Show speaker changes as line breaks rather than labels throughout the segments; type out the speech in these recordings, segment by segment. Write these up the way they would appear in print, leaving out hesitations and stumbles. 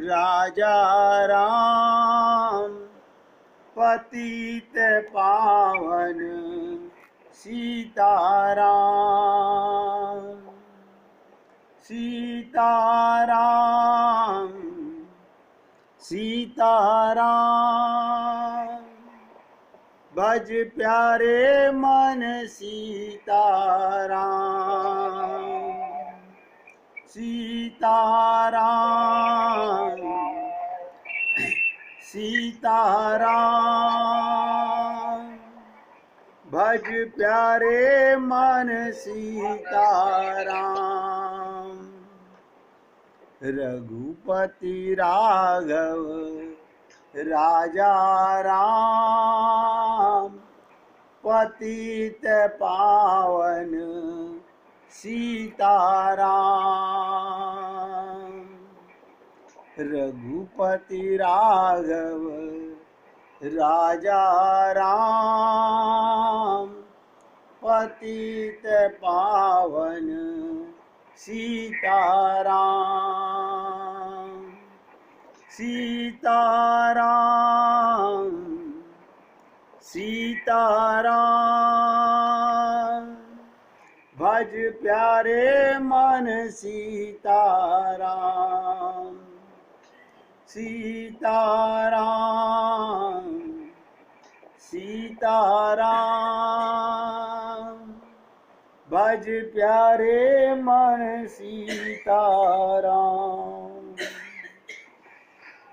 राजा राम पतित पावन सीताराम सीताराम सीताराम भज प्यारे मन सीताराम सीताराम सीताराम भज प्यारे मन सीताराम रघुपति राघव राजा राम पतित पावन सीताराम रघुपति राघव राजा राम पतित पावन सीताराम सीताराम सीताराम भज प्यारे मन सीताराम सीताराम सीताराम भज प्यारे मन सीताराम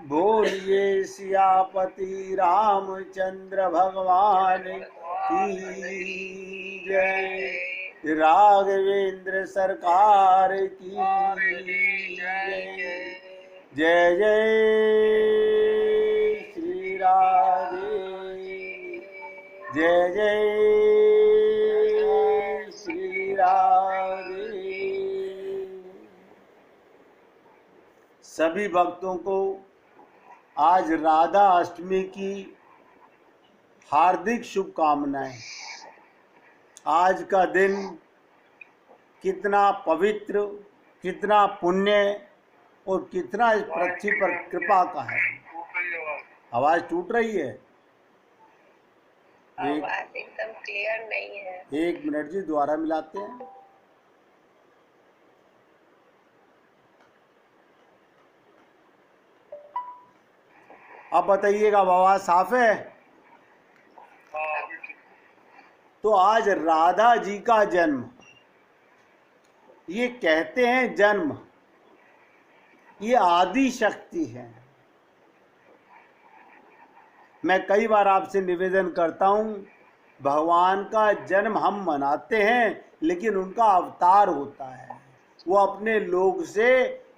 बोलिए सियापति रामचंद्र भगवान की जय राघवेंद्र सरकार की जय जय श्री राधे जय जय श्री राधे। सभी भक्तों को आज राधा अष्टमी की हार्दिक शुभकामनाएं। आज का दिन कितना पवित्र, कितना पुण्य और कितना इस पृथ्वी पर कृपा का है। आवाज टूट रही है,
आवाज एकदम क्लियर नहीं है।
1 मिनट जी, दोबारा मिलाते हैं। अब बताइएगा आवाज साफ है? तो आज राधा जी का जन्म, ये कहते हैं जन्म, ये आदि शक्ति है। मैं कई बार आपसे निवेदन करता हूं, भगवान का जन्म हम मनाते हैं लेकिन उनका अवतार होता है। वो अपने लोक से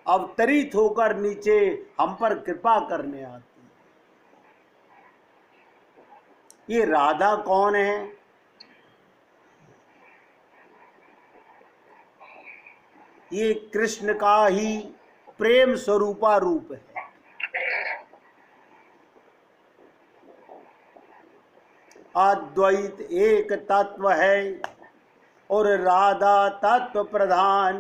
अवतरित होकर नीचे हम पर कृपा करने आते हैं। ये राधा कौन है? ये कृष्ण का ही प्रेम स्वरूपा रूप है। अद्वैत एक तत्व है और राधा तत्व प्रधान,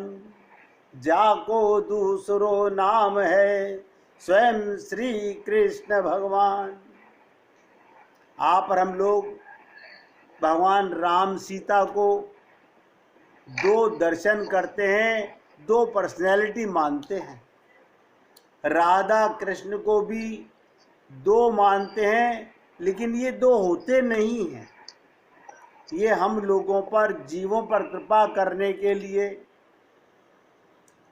जाको दूसरो नाम है स्वयं श्री कृष्ण भगवान। आप और हम लोग भगवान राम सीता को 2 दर्शन करते हैं, 2 पर्सनैलिटी मानते हैं। राधा कृष्ण को भी 2 मानते हैं, लेकिन ये 2 होते नहीं हैं। ये हम लोगों पर, जीवों पर कृपा करने के लिए,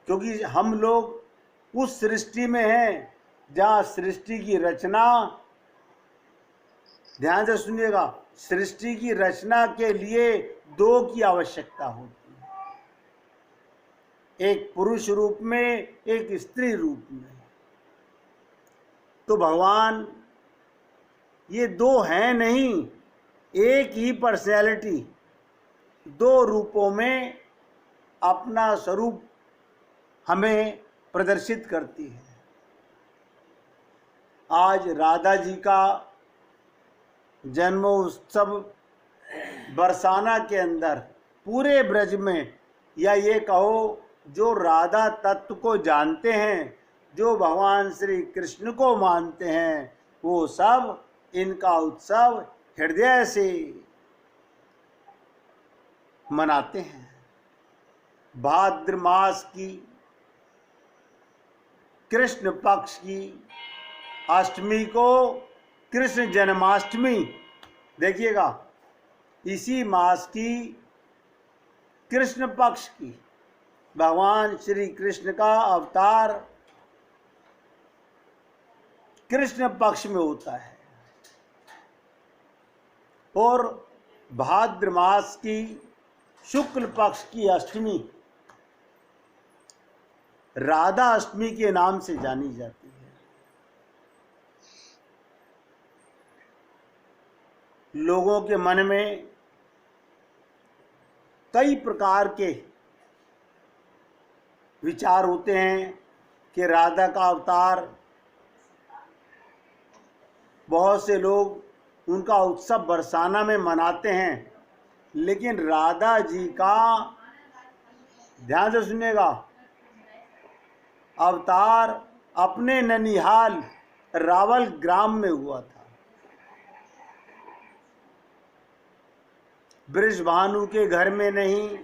क्योंकि हम लोग उस सृष्टि में हैं जहाँ सृष्टि की रचना, ध्यान से सुनिएगा, सृष्टि की रचना के लिए 2 की आवश्यकता होती है, एक पुरुष रूप में, एक स्त्री रूप में। तो भगवान ये 2 हैं नहीं, एक ही पर्सनैलिटी 2 रूपों में अपना स्वरूप हमें प्रदर्शित करती है। आज राधा जी का जन्मोत्सव बरसाना के अंदर पूरे ब्रज में, या ये कहो जो राधा तत्व को जानते हैं जो भगवान श्री कृष्ण को मानते हैं वो सब इनका उत्सव हृदय से मनाते हैं। भाद्र मास की कृष्ण पक्ष की अष्टमी को कृष्ण जन्माष्टमी, देखिएगा, इसी मास की कृष्ण पक्ष की भगवान श्री कृष्ण का अवतार कृष्ण पक्ष में होता है, और भाद्र मास की शुक्ल पक्ष की अष्टमी राधा अष्टमी के नाम से जानी जाती है। लोगों के मन में कई प्रकार के विचार होते हैं कि राधा का अवतार, बहुत से लोग उनका उत्सव बरसाना में मनाते हैं, लेकिन राधा जी का, ध्यान से सुनिएगा, अवतार अपने ननिहाल रावल ग्राम में हुआ था। बृषभानु के घर में नहीं,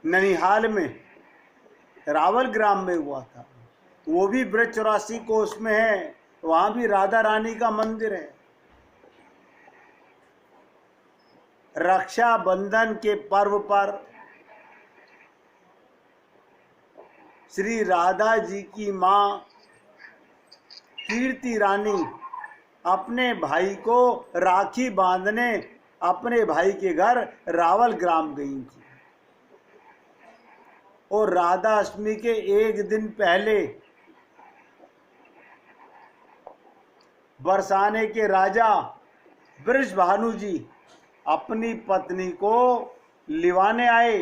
ननिहाल में रावल ग्राम में हुआ था। वो भी ब्रज 84 कोस में है, वहां भी राधा रानी का मंदिर है। रक्षाबंधन के पर्व पर श्री राधा जी की मां कीर्ति रानी अपने भाई को राखी बांधने अपने भाई के घर रावल ग्राम गई थी, और राधा अष्टमी के एक दिन पहले बरसाने के राजा बृषभानु जी अपनी पत्नी को लिवाने आए,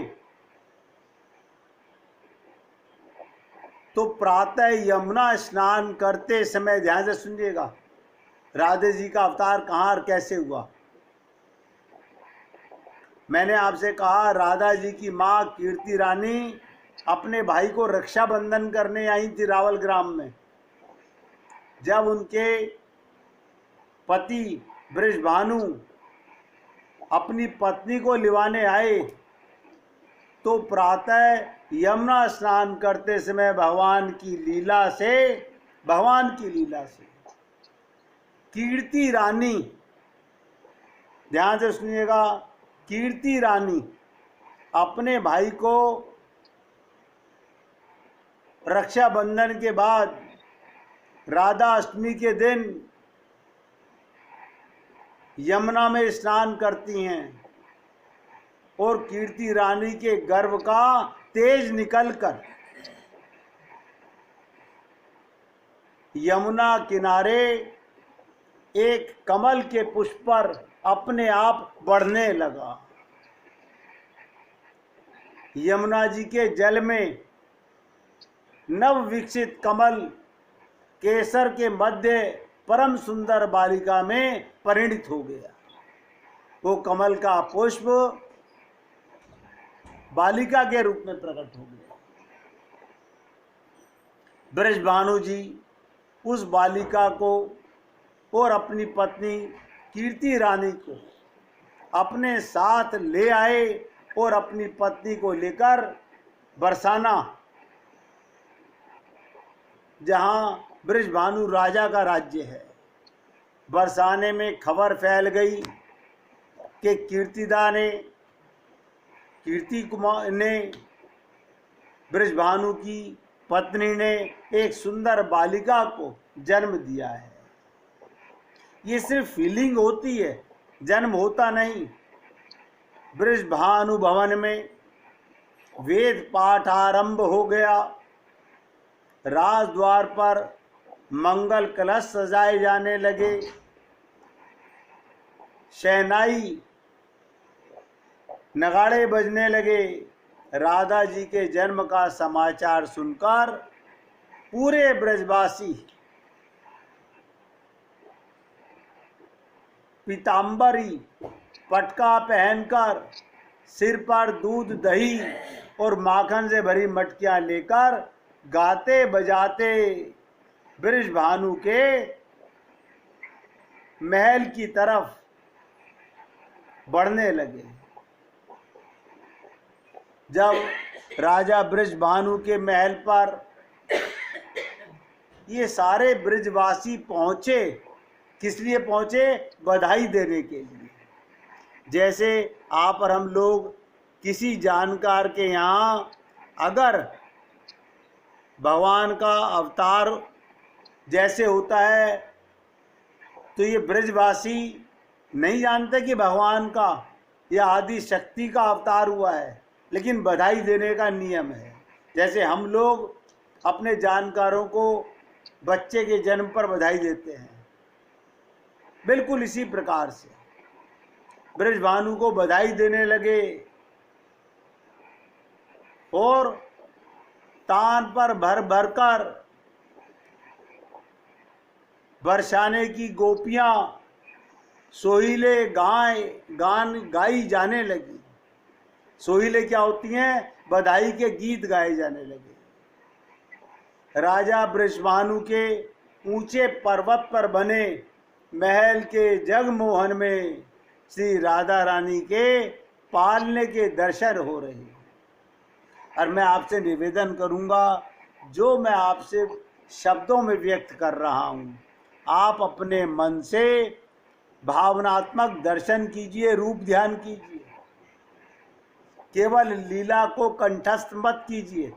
तो प्रातः यमुना स्नान करते समय, ध्यान से सुनिएगा, राधे जी का अवतार कहाँ और कैसे हुआ। मैंने आपसे कहा राधा जी की माँ कीर्ति रानी अपने भाई को रक्षाबंधन करने आई थी रावल ग्राम में। जब उनके पति बृषभानु अपनी पत्नी को लिवाने आए, तो प्रातः यमुना स्नान करते समय भगवान की लीला से कीर्ति रानी, ध्यान से सुनिएगा, कीर्ति रानी अपने भाई को रक्षाबंधन के बाद राधा अष्टमी के दिन यमुना में स्नान करती हैं, और कीर्ति रानी के गर्भ का तेज निकलकर यमुना किनारे एक कमल के पुष्प पर अपने आप बढ़ने लगा। यमुना जी के जल में नव विकसित कमल केसर के मध्य परम सुंदर बालिका में परिणित हो गया। वो कमल का पुष्प बालिका के रूप में प्रकट हो गया। बृषभानु जी उस बालिका को और अपनी पत्नी कीर्ति रानी को अपने साथ ले आए, और अपनी पत्नी को लेकर बरसाना, जहां बृषभानु राजा का राज्य है, बरसाने में खबर फैल गई कि कीर्ति कुमार ने, बृषभानु की पत्नी ने एक सुंदर बालिका को जन्म दिया है। ये सिर्फ फीलिंग होती है, जन्म होता नहीं। बृषभानु भवन में वेद पाठ आरंभ हो गया। राजद्वार पर मंगल कलश सजाए जाने लगे। शहनाई नगाड़े बजने लगे। राधा जी के जन्म का समाचार सुनकर पूरे ब्रजवासी पीतांबरी पटका पहनकर, सिर पर दूध दही और माखन से भरी मटकियां लेकर गाते बजाते बृषभानु के महल की तरफ बढ़ने लगे। जब राजा बृषभानु के महल पर ये सारे ब्रजवासी पहुंचे, किस लिए पहुंचे? बधाई देने के लिए। जैसे आप और हम लोग किसी जानकार के यहाँ अगर भगवान का अवतार जैसे होता है तो ये ब्रजवासी नहीं जानते कि भगवान का या आदि शक्ति का अवतार हुआ है, लेकिन बधाई देने का नियम है। जैसे हम लोग अपने जानकारों को बच्चे के जन्म पर बधाई देते हैं, बिल्कुल इसी प्रकार से बृषभानु को बधाई देने लगे और तान पर भर भर कर बरसाने की गोपियां सोहिले गान गाई जाने लगी। सोहिले क्या होती हैं? बधाई के गीत गाए जाने लगे। राजा बृषभानु के ऊंचे पर्वत पर बने महल के जगमोहन में श्री राधा रानी के पालने के दर्शन हो रहे हैं। और मैं आपसे निवेदन करूंगा, जो मैं आपसे शब्दों में व्यक्त कर रहा हूं, आप अपने मन से भावनात्मक दर्शन कीजिए, रूप ध्यान कीजिए। केवल लीला को कंठस्थ मत कीजिए,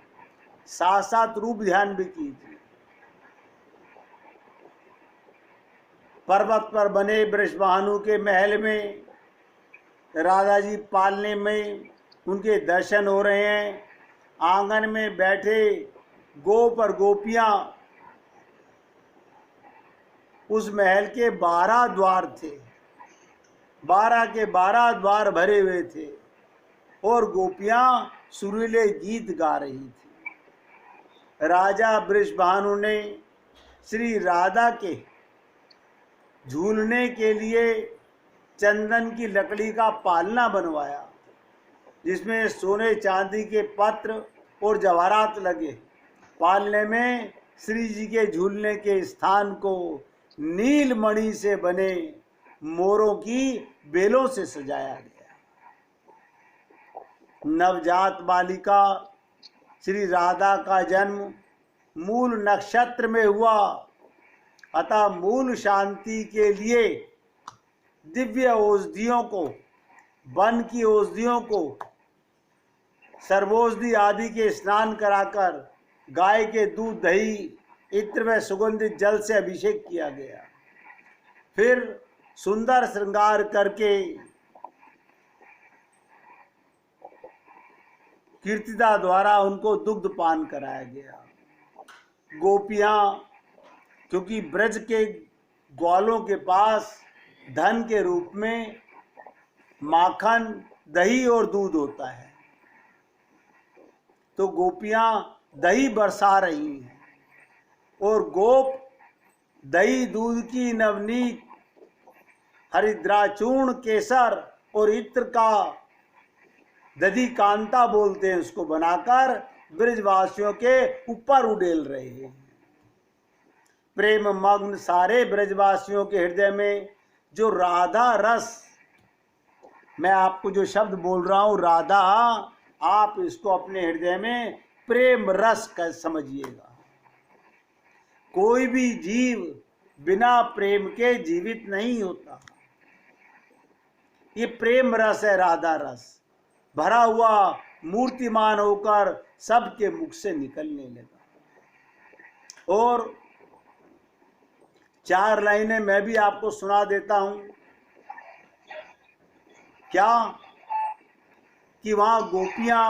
साथ साथ रूप ध्यान भी कीजिए। पर्वत पर बने बृषभानु के महल में राधा जी पालने में उनके दर्शन हो रहे हैं। आंगन में बैठे गोप और गोपियां, उस महल के 12 द्वार थे, 12 के 12 द्वार भरे हुए थे और गोपियां सुरीले गीत गा रही थी। राजा बृषभानु ने श्री राधा के झूलने के लिए चंदन की लकड़ी का पालना बनवाया, जिसमें सोने चांदी के पत्र और जवाहरात लगे। पालने में श्री जी के झूलने के स्थान को नीलमणि से बने मोरों की बेलों से सजाया गया। नवजात बालिका श्री राधा का जन्म मूल नक्षत्र में हुआ, अतः मूल शांति के लिए दिव्य औषधियों को, वन की औषधियों को, सर्वौषधि आदि के स्नान कराकर गाय के दूध, दही, इत्र व सुगंधित जल से अभिषेक किया गया। फिर सुंदर श्रृंगार करके कीर्तिदा द्वारा उनको दुग्ध पान कराया गया। गोपियां, क्योंकि ब्रज के ग्वालों के पास धन के रूप में माखन, दही और दूध होता है, तो गोपियां दही बरसा रही हैं और गोप दही दूध की नवनीत हरिद्राचूर्ण, केसर और इत्र का दधी कांता बोलते हैं, उसको बनाकर ब्रजवासियों के ऊपर उड़ेल रहे हैं। प्रेम मग्न सारे ब्रजवासियों के हृदय में जो राधा रस, मैं आपको जो शब्द बोल रहा हूं राधा, आप इसको अपने हृदय में प्रेम रस का समझिएगा। कोई भी जीव बिना प्रेम के जीवित नहीं होता। ये प्रेम रस है, राधा रस भरा हुआ मूर्तिमान होकर सबके मुख से निकलने लगा। और 4 लाइनें मैं भी आपको सुना देता हूं। क्या कि वहां गोपियां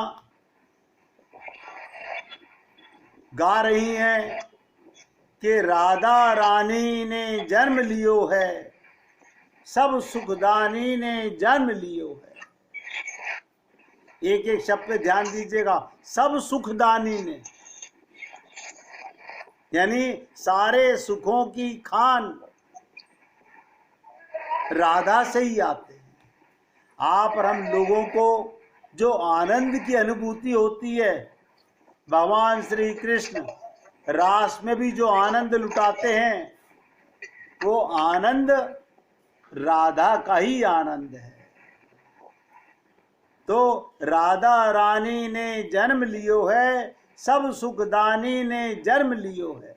गा रही हैं कि राधा रानी ने जन्म लियो है, सब सुखदानी ने जन्म लियो है। एक एक शब्द पे ध्यान दीजिएगा, सब सुखदानी ने, यानी सारे सुखों की खान राधा से ही आते हैं। आप और हम लोगों को जो आनंद की अनुभूति होती है, भगवान श्री कृष्ण रास में भी जो आनंद लुटाते हैं, वो आनंद राधा का ही आनंद है। तो राधा रानी ने जन्म लियो है, सब सुखदानी ने जन्म लियो है,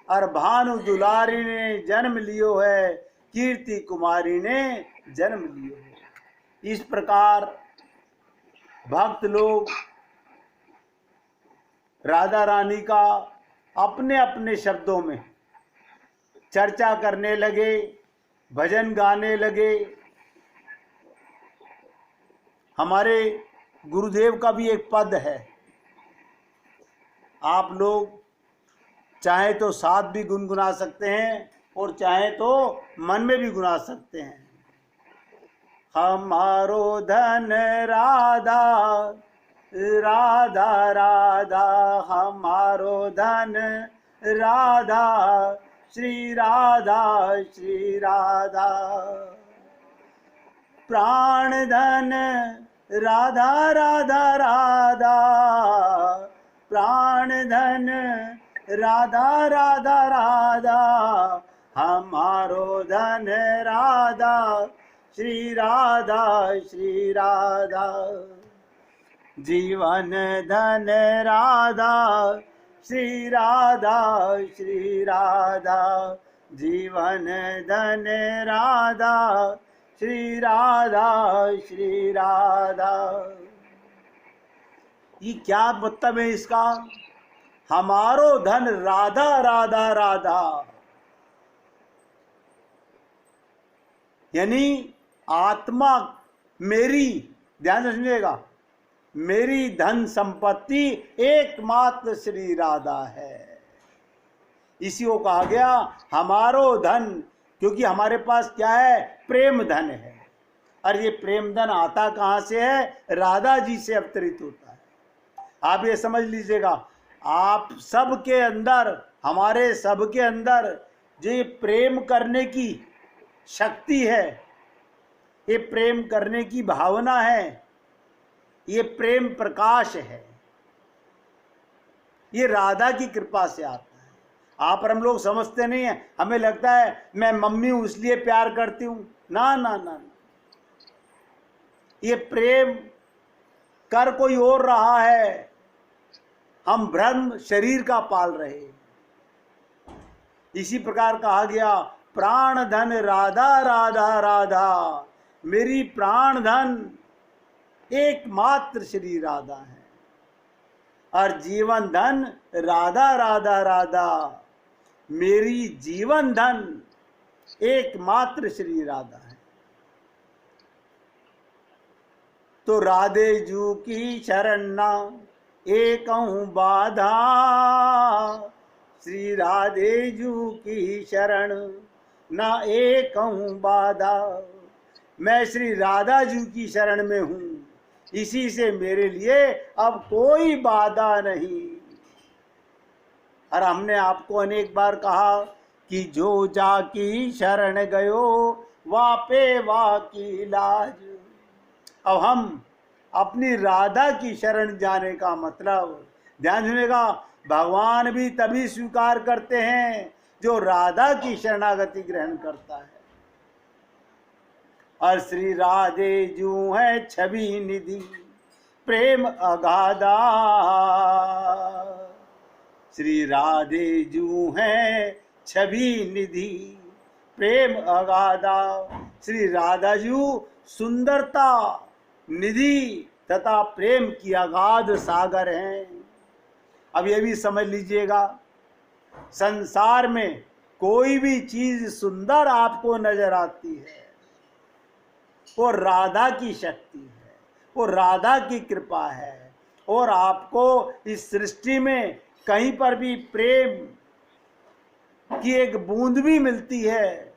और भानु दुलारी ने जन्म लियो है, कीर्ति कुमारी ने जन्म लियो है। इस प्रकार भक्त लोग राधा रानी का अपने अपने शब्दों में चर्चा करने लगे, भजन गाने लगे। हमारे गुरुदेव का भी एक पद है, आप लोग चाहे तो साथ भी गुनगुना सकते हैं और चाहे तो मन में भी गुना सकते हैं। हमारो धन राधा राधा राधा, हमारो धन राधा श्री राधा श्री राधा, प्राण धन राधा राधा राधा, प्राण धन राधा राधा राधा, हमारो धन राधा श्री राधा श्री राधा, जीवन धन राधा श्री राधा श्री राधा, जीवन धन राधा श्री राधा श्री राधा। ये क्या मतलब है इसका? हमारो धन राधा राधा राधा, यानी आत्मा मेरी, ध्यान से सुनिएगा, मेरी धन संपत्ति एकमात्र श्री राधा है। इसी को कहा गया हमारो धन, क्योंकि हमारे पास क्या है? प्रेम धन है। और ये प्रेम धन आता कहाँ से है? राधा जी से अवतरित होता है। आप ये समझ लीजिएगा, आप सबके अंदर, हमारे सबके अंदर जो ये प्रेम करने की शक्ति है, ये प्रेम करने की भावना है, ये प्रेम प्रकाश है, ये राधा की कृपा से आता है। आप और हम लोग समझते नहीं हैं, हमें लगता है मैं मम्मी हूं इसलिए प्यार करती हूं। ना ना ना ना, ये प्रेम कर कोई और रहा है, हम भ्रम शरीर का पाल रहे। इसी प्रकार कहा गया प्राण धन राधा राधा राधा, मेरी प्राण धन एकमात्र श्री राधा है, और जीवन धन राधा राधा राधा, मेरी जीवन धन एकमात्र श्री राधा है। तो राधे जू की शरण ना एकहूँ बाधा, श्री राधे जू की शरण ना एकहूँ बाधा, मैं श्री राधा जू की शरण में हूँ, इसी से मेरे लिए अब कोई बाधा नहीं। और हमने आपको अनेक बार कहा कि जो जाकी शरण गयो वापे वा की लाज। अब हम अपनी राधा की शरण जाने का मतलब, ध्यान सुनिएगा, भगवान भी तभी स्वीकार करते हैं जो राधा की शरणागति ग्रहण करता है। और श्री राधे जू है छवि निधि प्रेम अगाधा, श्री राधे जू है छवि निधि प्रेम अगाधा, श्री राधा जू सुंदरता निधि तथा प्रेम की अगाध सागर हैं। अब ये भी समझ लीजिएगा, संसार में कोई भी चीज सुंदर आपको नजर आती है, वो राधा की शक्ति है, वो राधा की कृपा है। और आपको इस सृष्टि में कहीं पर भी प्रेम की एक बूंद भी मिलती है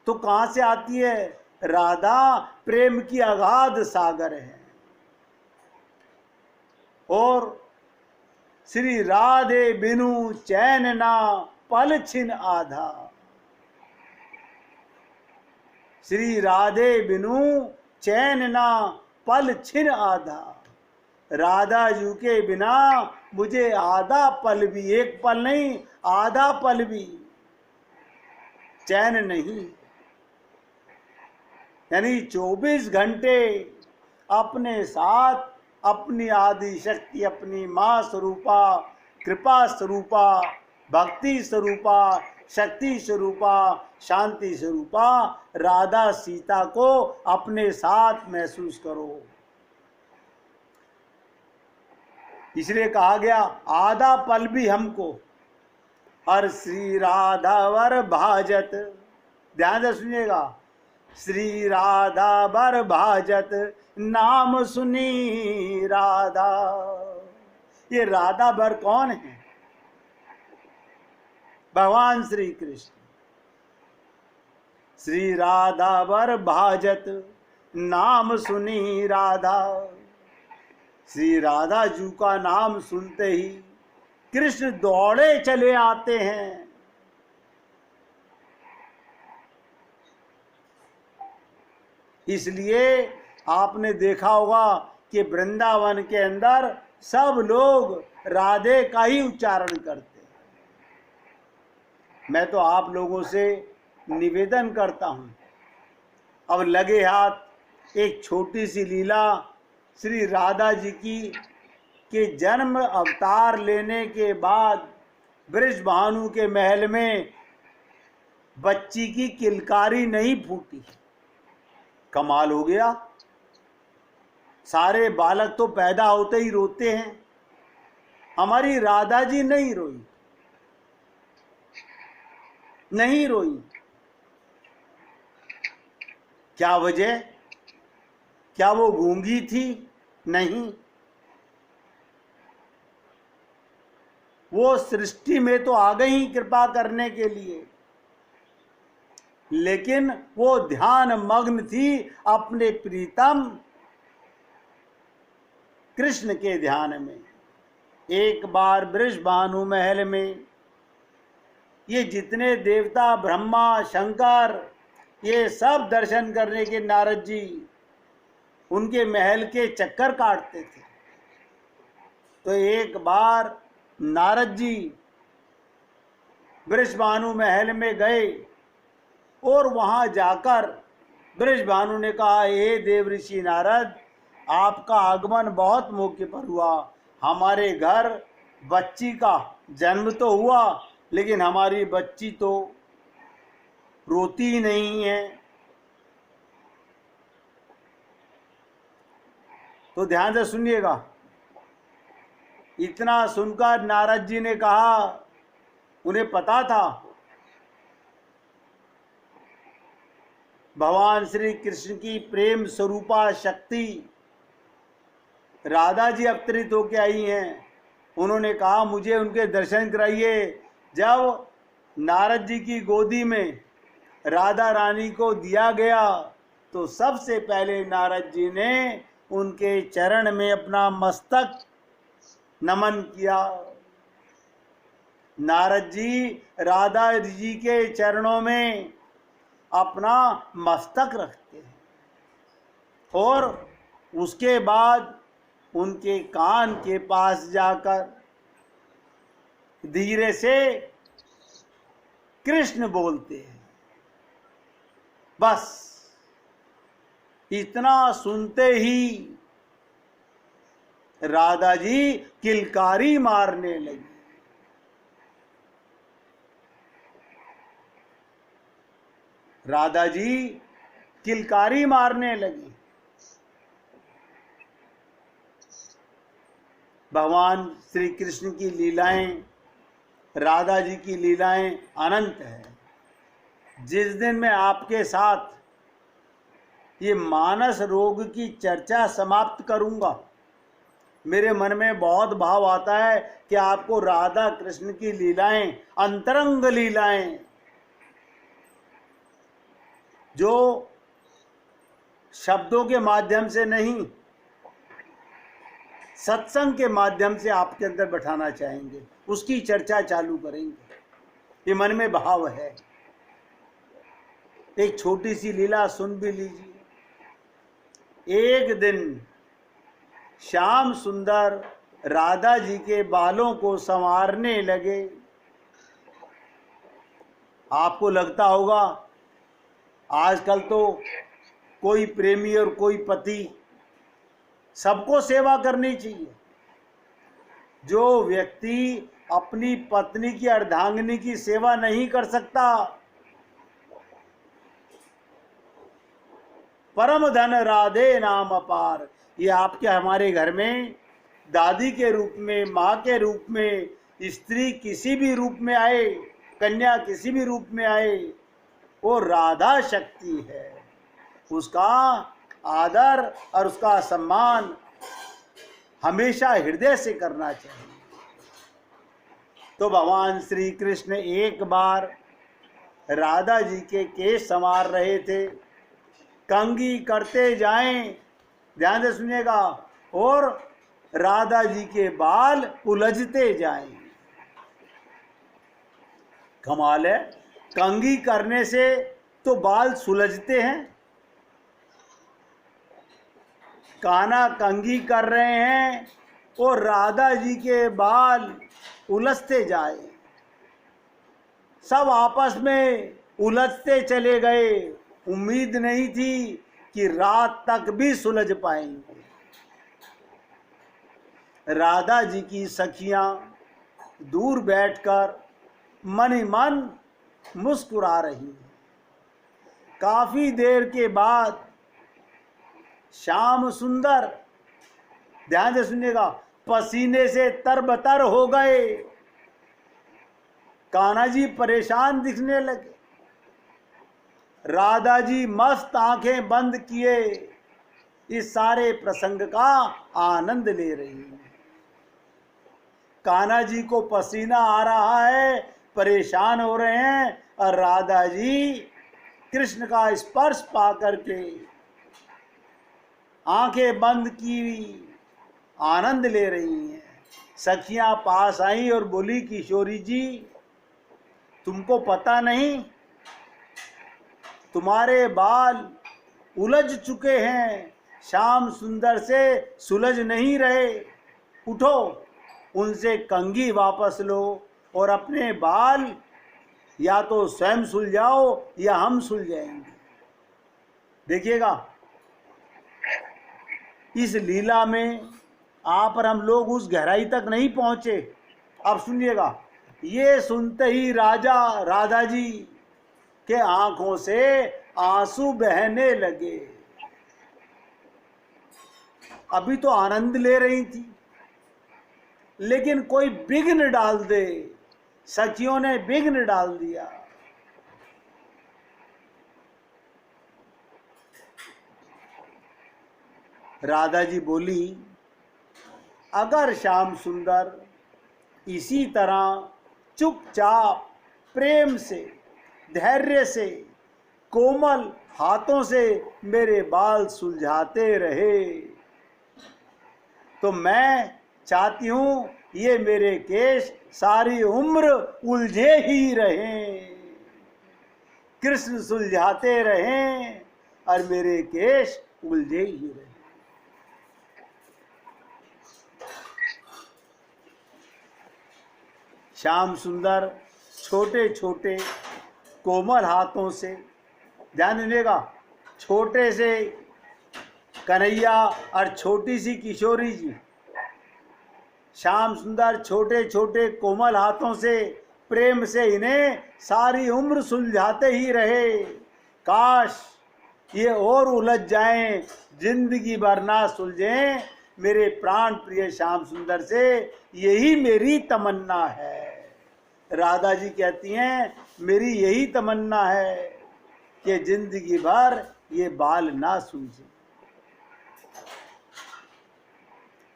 तो कहाँ से आती है? राधा प्रेम की अगाध सागर है। और श्री राधे बिनु चैन ना पल छिन आधा, श्री राधे बिनु चैन ना पल छिन आधा। राधा जी के बिना मुझे आधा पल भी, एक पल नहीं आधा पल भी चैन नहीं। यानी 24 घंटे अपने साथ अपनी आदि शक्ति, अपनी माँ स्वरूपा, कृपा स्वरूपा, भक्ति स्वरूपा, शक्ति स्वरूपा, शांति स्वरूपा राधा सीता को अपने साथ महसूस करो। इसलिए कहा गया आधा पल भी हमको हर श्री राधा वर भाजत। ध्यान से सुनिएगा, श्री राधा वर भाजत नाम सुनी राधा। ये राधा वर कौन है? भगवान श्री कृष्ण। श्री राधा वर भाजत नाम सुनी राधा। श्री राधा जी का नाम सुनते ही कृष्ण दौड़े चले आते हैं। इसलिए आपने देखा होगा कि वृंदावन के अंदर सब लोग राधे का ही उच्चारण करते हैं। मैं तो आप लोगों से निवेदन करता हूं, अब लगे हाथ एक छोटी सी लीला श्री राधा जी की के जन्म अवतार लेने के बाद बृषभानु के महल में बच्ची की किलकारी नहीं फूटी। कमाल हो गया। सारे बालक तो पैदा होते ही रोते हैं, हमारी राधा जी नहीं रोई, नहीं रोई। क्या वजह? क्या वो गूंगी थी? नहीं, वो सृष्टि में तो आ गई कृपा करने के लिए, लेकिन वो ध्यान मग्न थी अपने प्रीतम कृष्ण के ध्यान में। एक बार बृषभानु महल में ये जितने देवता, ब्रह्मा, शंकर, ये सब दर्शन करने के नारद जी उनके महल के चक्कर काटते थे। तो एक बार नारद जी बृषभानु महल में गए और वहां जाकर बृषभानु ने कहा, हे देव ऋषि नारद, आपका आगमन बहुत मौके पर हुआ। हमारे घर बच्ची का जन्म तो हुआ, लेकिन हमारी बच्ची तो रोती ही नहीं है। तो ध्यान से सुनिएगा। इतना सुनकर नारद जी ने कहा, उन्हें पता था भगवान श्री कृष्ण की प्रेम स्वरूपा शक्ति राधा जी अवतरित होके आई हैं। उन्होंने कहा, मुझे उनके दर्शन कराइए। जब नारद जी की गोदी में राधा रानी को दिया गया तो सबसे पहले नारद जी ने उनके चरण में अपना मस्तक नमन किया। नारद जी राधा जी के चरणों में अपना मस्तक रखते हैं और उसके बाद उनके कान के पास जाकर धीरे से कृष्ण बोलते हैं। बस इतना सुनते ही राधा जी किलकारी मारने लगी। राधा जी किलकारी मारने लगी। भगवान श्री कृष्ण की लीलाएं, राधा जी की लीलाएं अनंत है। जिस दिन मैं आपके साथ ये मानस रोग की चर्चा समाप्त करूंगा, मेरे मन में बहुत भाव आता है कि आपको राधा कृष्ण की लीलाएं, अंतरंग लीलाएं, जो शब्दों के माध्यम से नहीं, सत्संग के माध्यम से आपके अंदर बैठाना चाहेंगे, उसकी चर्चा चालू करेंगे। ये मन में भाव है। एक छोटी सी लीला सुन भी लीजिए। एक दिन श्याम सुंदर राधा जी के बालों को संवारने लगे। आपको लगता होगा आजकल तो कोई प्रेमी और कोई पति सबको सेवा करनी चाहिए। जो व्यक्ति अपनी पत्नी की अर्धांगिनी की सेवा नहीं कर सकता, परम धन राधे नाम अपार। ये आपके हमारे घर में दादी के रूप में, माँ के रूप में, स्त्री किसी भी रूप में आए, कन्या किसी भी रूप में आए, वो राधा शक्ति है। उसका आदर और उसका सम्मान हमेशा हृदय से करना चाहिए। तो भगवान श्री कृष्ण एक बार राधा जी के केश संवार रहे थे। कंघी करते जाएं, ध्यान से सुनिएगा, और राधा जी के बाल उलझते जाएं। कमाल है, कंघी करने से तो बाल सुलझते हैं। कान्हा कंघी कर रहे हैं और राधा जी के बाल उलझते जाए। सब आपस में उलझते चले गए। उम्मीद नहीं थी कि रात तक भी सुलझ पाएंगे। राधा जी की सखियां दूर बैठकर मन ही मन मुस्कुरा रही हैं। काफी देर के बाद श्याम सुंदर, ध्यान से सुनिएगा, पसीने से तरबतर हो गए। कान्हा जी परेशान दिखने लगे। राधा जी मस्त आंखें बंद किए इस सारे प्रसंग का आनंद ले रही हैं। कान्हा जी को पसीना आ रहा है, परेशान हो रहे हैं, और राधा जी कृष्ण का स्पर्श पा करके आंखें बंद की आनंद ले रही हैं। सखियां पास आई और बोली, किशोरी जी तुमको पता नहीं, तुम्हारे बाल उलझ चुके हैं, श्याम सुंदर से सुलझ नहीं रहे। उठो, उनसे कंघी वापस लो और अपने बाल या तो स्वयं सुलझाओ या हम सुलझाएंगे। देखिएगा, इस लीला में आप और हम लोग उस गहराई तक नहीं पहुंचे। अब सुनिएगा, ये सुनते ही राधा जी के आंखों से आंसू बहने लगे। अभी तो आनंद ले रही थी, लेकिन कोई विघ्न डाल दे, सखियों ने विघ्न डाल दिया। राधा जी बोली, अगर श्याम सुंदर इसी तरह चुपचाप प्रेम से, धैर्य से, कोमल हाथों से मेरे बाल सुलझाते रहे तो मैं चाहती हूं ये मेरे केश सारी उम्र उलझे ही रहें, कृष्ण सुलझाते रहें और मेरे केश उलझे ही रहें। श्याम सुंदर छोटे छोटे कोमल हाथों से, ध्यान दीजिएगा, छोटे से कन्हैया और छोटी सी किशोरी जी, श्याम सुंदर छोटे छोटे कोमल हाथों से प्रेम से इन्हें सारी उम्र सुलझाते ही रहे। काश ये और उलझ जाएं, जिंदगी भर ना सुलझें मेरे प्राण प्रिय श्याम सुंदर से, यही मेरी तमन्ना है। राधा जी कहती हैं, मेरी यही तमन्ना है कि जिंदगी भर ये बाल ना सुलझे।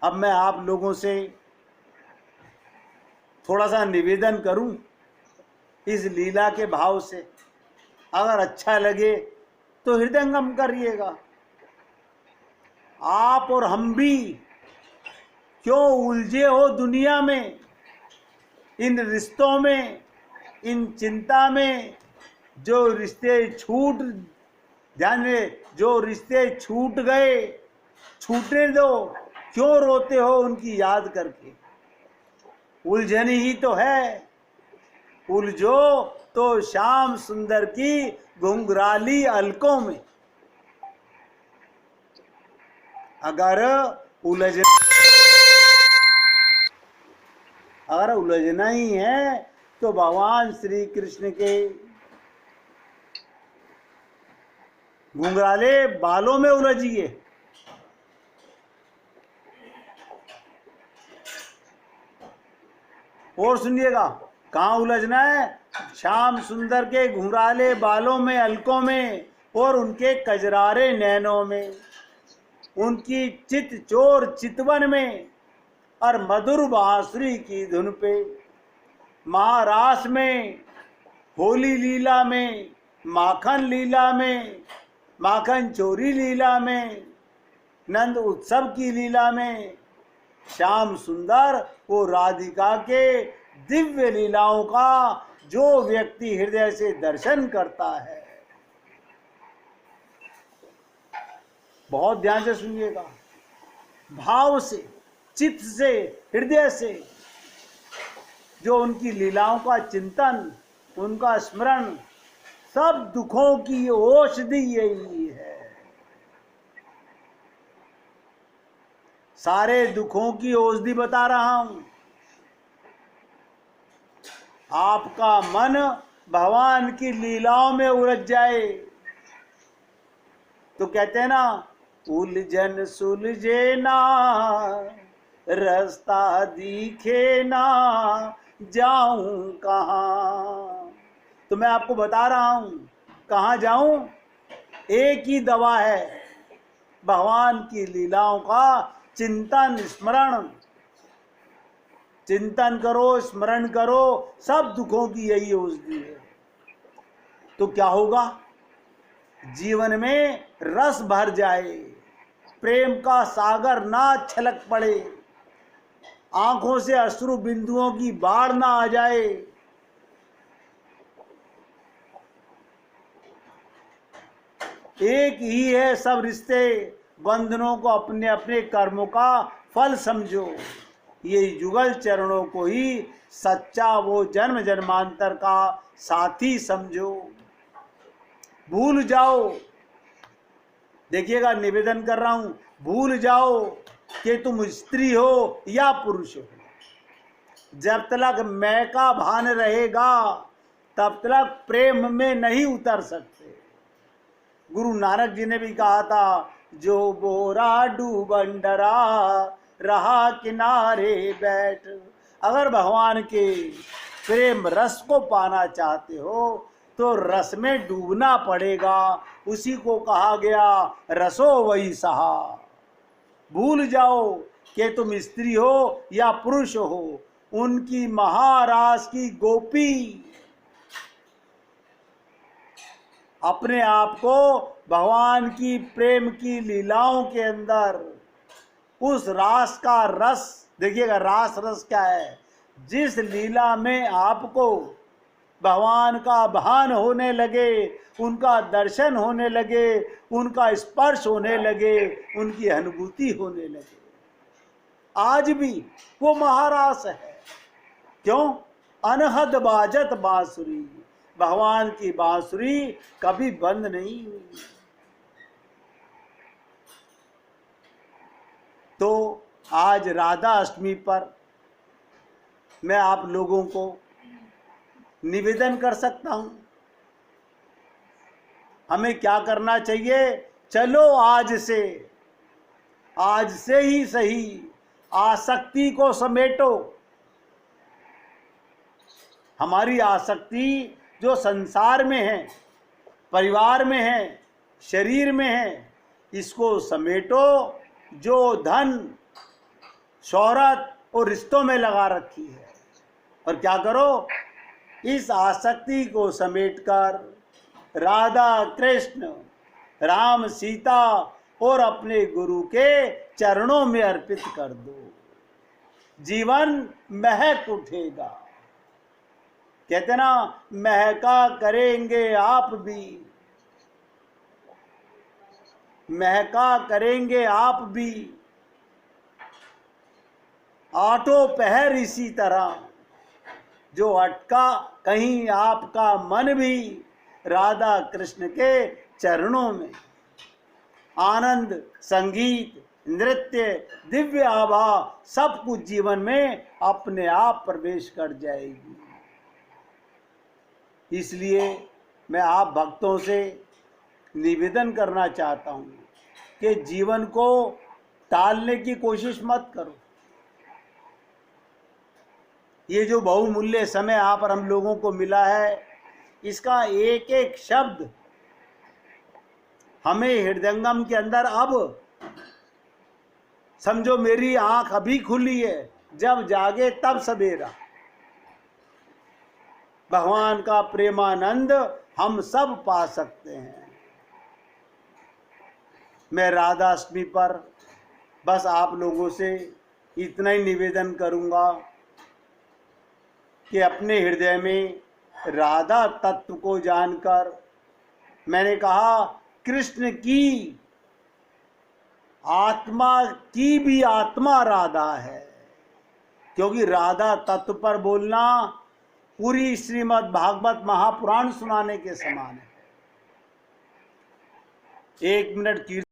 अब मैं आप लोगों से थोड़ा सा निवेदन करूं इस लीला के भाव से। अगर अच्छा लगे तो हृदयंगम करिएगा। आप और हम भी क्यों उलझे हो दुनिया में, इन रिश्तों में, इन चिंता में। जो रिश्ते छूट, ध्यान में, जो रिश्ते छूट गए छूटने दो, क्यों रोते हो उनकी याद करके? उलझनी ही तो है, उलझो तो श्याम सुंदर की घुंघराली अलकों में। अगर उलझना ही है तो भगवान श्री कृष्ण के घुंघराले बालों में उलझिए। और सुनिएगा, कहाँ उलझना है? श्याम सुंदर के घुंघराले बालों में, अलकों में, और उनके कजरारे नैनों में, उनकी चित चोर चितवन में, और मधुर बांसुरी की धुन पे। महारास में, होली लीला में, माखन लीला में, माखन चोरी लीला में, नंद उत्सव की लीला में, श्याम सुंदर वो राधिका के दिव्य लीलाओं का जो व्यक्ति हृदय से दर्शन करता है, बहुत ध्यान से सुनिएगा, भाव से, चित्त से, हृदय से, जो उनकी लीलाओं का चिंतन, उनका स्मरण, सब दुखों की औषधि यही है। सारे दुखों की औषधि बता रहा हूं। आपका मन भगवान की लीलाओं में उलझ जाए तो कहते हैं ना, उलझन सुलझे ना, रास्ता दिखे ना, जाऊं कहाँ। तो मैं आपको बता रहा हूं, कहाँ जाऊं? एक ही दवा है, भगवान की लीलाओं का चिंतन, स्मरण। चिंतन करो, स्मरण करो, सब दुखों की यही औषधि है। तो क्या होगा? जीवन में रस भर जाए, प्रेम का सागर ना छलक पड़े, आंखों से अश्रु बिंदुओं की बाढ़ ना आ जाए। एक ही है सब रिश्ते, बंधनों को अपने अपने कर्मों का फल समझो। ये युगल चरणों को ही सच्चा वो जन्म जन्मांतर का साथी समझो। भूल जाओ, देखिएगा निवेदन कर रहा हूं, भूल जाओ कि तुम स्त्री हो या पुरुष हो। जब तक मैं का भान रहेगा तब तक प्रेम में नहीं उतर सकते। गुरु नानक जी ने भी कहा था, जो बोरा डूबन डरा रहा किनारे बैठ। अगर भगवान के प्रेम रस को पाना चाहते हो तो रस में डूबना पड़ेगा। उसी को कहा गया रसो वही सहा। भूल जाओ कि तुम स्त्री हो या पुरुष हो, उनकी महारास की गोपी अपने आप को भगवान की प्रेम की लीलाओं के अंदर उस रास का रस, देखिएगा रास रस क्या है? जिस लीला में आपको भगवान का भान होने लगे, उनका दर्शन होने लगे, उनका स्पर्श होने लगे, उनकी अनुभूति होने लगे, आज भी वो महारास है। क्यों? अनहद बाजत बांसुरी, भगवान की बांसुरी कभी बंद नहीं हुई। तो आज राधा अष्टमी पर मैं आप लोगों को निवेदन कर सकता हूं, हमें क्या करना चाहिए? चलो आज से ही सही आसक्ति को समेटो। हमारी आसक्ति जो संसार में है, परिवार में है, शरीर में है, इसको समेटो। जो धन, शोहरत और रिश्तों में लगा रखी है, और क्या करो? इस आसक्ति को समेटकर राधा कृष्ण, राम सीता और अपने गुरु के चरणों में अर्पित कर दो। जीवन महक उठेगा। कहते ना, महका करेंगे आप भी। महका करेंगे आप भी आठों पहर इसी तरह, जो अटका कहीं आपका मन भी राधा कृष्ण के चरणों में। आनंद, संगीत, नृत्य, दिव्य आभा सब कुछ जीवन में अपने आप प्रवेश कर जाएगी। इसलिए मैं आप भक्तों से निवेदन करना चाहता हूं कि जीवन को टालने की कोशिश मत करो। ये जो बहुमूल्य समय आप और हम लोगों को मिला है, इसका एक एक शब्द हमें हृदयंगम के अंदर, अब समझो मेरी आंख अभी खुली है, जब जागे तब सवेरा। भगवान का प्रेमानंद हम सब पा सकते हैं। मैं राधाष्टमी पर बस आप लोगों से इतना ही निवेदन करूंगा कि अपने हृदय में राधा तत्व को जानकर, मैंने कहा कृष्ण की आत्मा की भी आत्मा राधा है, क्योंकि राधा तत्व पर बोलना पूरी श्रीमद् भागवत महापुराण सुनाने के समान है। 1 मिनट कीर्तन